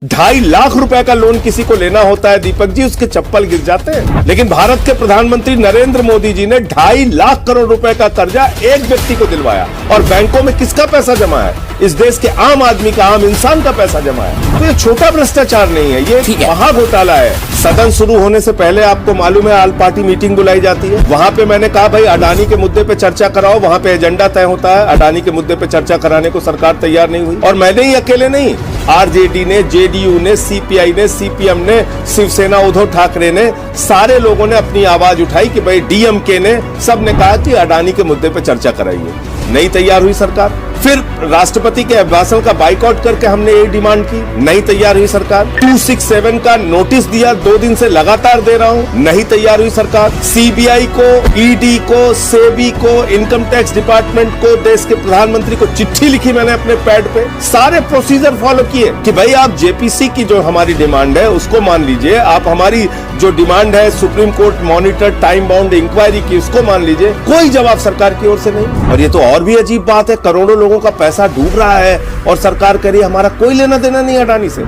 2.5 लाख रुपए का लोन किसी को लेना होता है दीपक जी, उसके चप्पल गिर जाते हैं। लेकिन भारत के प्रधानमंत्री नरेंद्र मोदी जी ने 2.5 लाख करोड़ रुपए का कर्जा एक व्यक्ति को दिलवाया। और बैंकों में किसका पैसा जमा है? इस देश के आम आदमी का, आम इंसान का पैसा जमा है। तो ये छोटा भ्रष्टाचार नहीं है, ये महा घोटाला है। सदन शुरू होने से पहले आपको मालूम है ऑल पार्टी मीटिंग बुलाई जाती है। वहां पे मैंने कहा भाई अडानी के मुद्दे पे चर्चा कराओ, वहां पे एजेंडा तय होता है। अडानी के मुद्दे पे चर्चा कराने को सरकार तैयार नहीं हुई। और मैंने ही अकेले नहीं, आरजेडी ने, जेडीयू ने, सीपीआई ने, सीपीएम ने, शिवसेना, उद्धव ठाकरे ने, सारे लोगों ने अपनी आवाज उठाई कि भाई डीएमके ने, सबने कहा कि अडानी के मुद्दे पे चर्चा कराइए। नहीं तैयार हुई सरकार। फिर राष्ट्रपति के अभिभाषण का बाइकआउट करके हमने ये डिमांड की, नहीं तैयार हुई सरकार। 267 का नोटिस दिया, 2 दिन से लगातार दे रहा हूं, नहीं तैयार हुई सरकार। सीबीआई को, ईडी को, सेबी को, इनकम टैक्स डिपार्टमेंट को, देश के प्रधानमंत्री को चिट्ठी लिखी मैंने अपने पैड पे, सारे प्रोसीजर फॉलो किए कि भाई आप जेपीसी की जो हमारी डिमांड है उसको मान लीजिए, आप हमारी जो डिमांड है supreme court monitor time bound inquiry की उसको मान लीजिए। कोई जवाब सरकार की ओर से नहीं। और ये तो और भी अजीब बात है, करोड़ों लोगों का पैसा डूब रहा है और सरकार कह रही है हमारा कोई लेना देना नहीं अडानी से।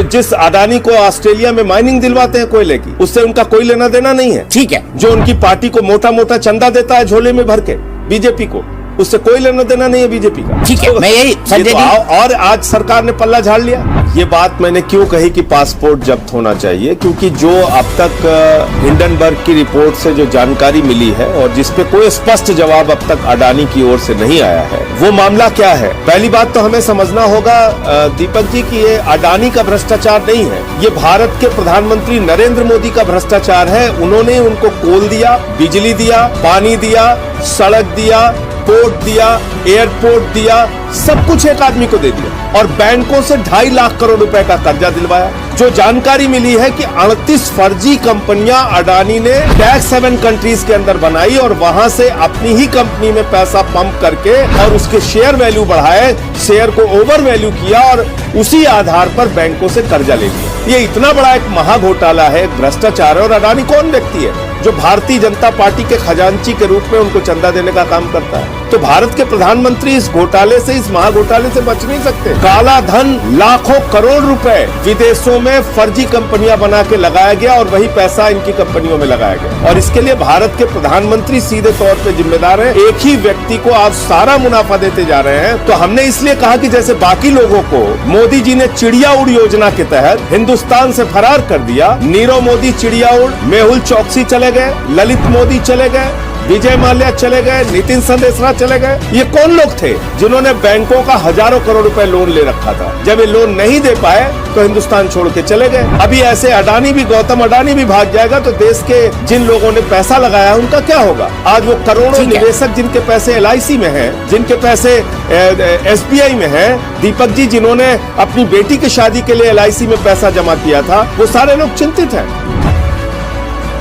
जिस अडानी को ऑस्ट्रेलिया में माइनिंग दिलवाते हैं कोयले की, उससे उनका कोई लेना देना नहीं है। ठीक है, जो उनकी पार्टी को मोटा मोटा चंदा देता है झोले में भर के बीजेपी को, उससे कोई लेना देना नहीं है बीजेपी का। ठीक है, मैं यही संजय जी, और आज सरकार ने पल्ला झाड़ लिया। ये बात मैंने क्यों कही कि पासपोर्ट जब्त होना चाहिए, क्योंकि जो अब तक हिंडनबर्ग की रिपोर्ट से जो जानकारी मिली है और जिसपे कोई स्पष्ट जवाब अब तक अडानी की ओर से नहीं आया है, वो मामला क्या है। पहली बात तो हमें समझना होगा दीपक जी की ये अडानी का भ्रष्टाचार नहीं है, ये भारत के प्रधानमंत्री नरेंद्र मोदी का भ्रष्टाचार है। उन्होंने उनको कोल दिया, बिजली दिया, पानी दिया, सड़क दिया, पोर्ट दिया, एयरपोर्ट दिया, सब कुछ एक आदमी को दे दिया और बैंकों से 2.5 लाख करोड़ रुपए का कर्जा दिलवाया। जो जानकारी मिली है कि 38 फर्जी कंपनियां अडानी ने टैक्स हेवन कंट्रीज के अंदर बनाई और वहां से अपनी ही कंपनी में पैसा पंप करके और उसके शेयर वैल्यू बढ़ाए, शेयर को ओवर वैल्यू किया और उसी आधार पर बैंकों से कर्जा ले लिया। ये इतना बड़ा एक महा घोटाला है, भ्रष्टाचार है। और अडानी कौन व्यक्ति है जो भारतीय जनता पार्टी के खजांची के रूप में उनको चंदा देने का काम करता है? तो भारत के प्रधानमंत्री इस घोटाले से, इस महा घोटाले से बच नहीं सकते। काला धन लाखों करोड़ रुपए विदेशों में फर्जी कंपनियां बना के लगाया गया और वही पैसा इनकी कंपनियों में लगाया गया। और इसके लिए भारत के प्रधानमंत्री सीधे तौर पे जिम्मेदार है। एक ही व्यक्ति को आप सारा मुनाफा देते जा रहे हैं। तो हमने इसलिए कहा कि जैसे बाकी लोगों को मोदी जी ने चिड़िया उड़ योजना के तहत हिंदुस्तान से फरार कर दिया, नीरव मोदी चिड़िया उड़, मेहुल चौकसी चले गए, ललित मोदी चले गए, विजय माल्या चले गए, नितिन संदेशरा चले गए। ये कौन लोग थे जिन्होंने बैंकों का हजारों करोड़ रुपए लोन ले रखा था? जब ये लोन नहीं दे पाए तो हिंदुस्तान छोड़ के चले गए। अभी ऐसे अडानी भी, गौतम अडानी भी भाग जाएगा तो देश के जिन लोगों ने पैसा लगाया उनका क्या होगा? आज वो करोड़ों निवेशक जिनके पैसे एलआईसी में हैं, जिनके पैसे एसबीआई में हैं, दीपक जी जिन्होंने अपनी बेटी की शादी के लिए एलआईसी में पैसा जमा किया था, वो सारे लोग चिंतित हैं।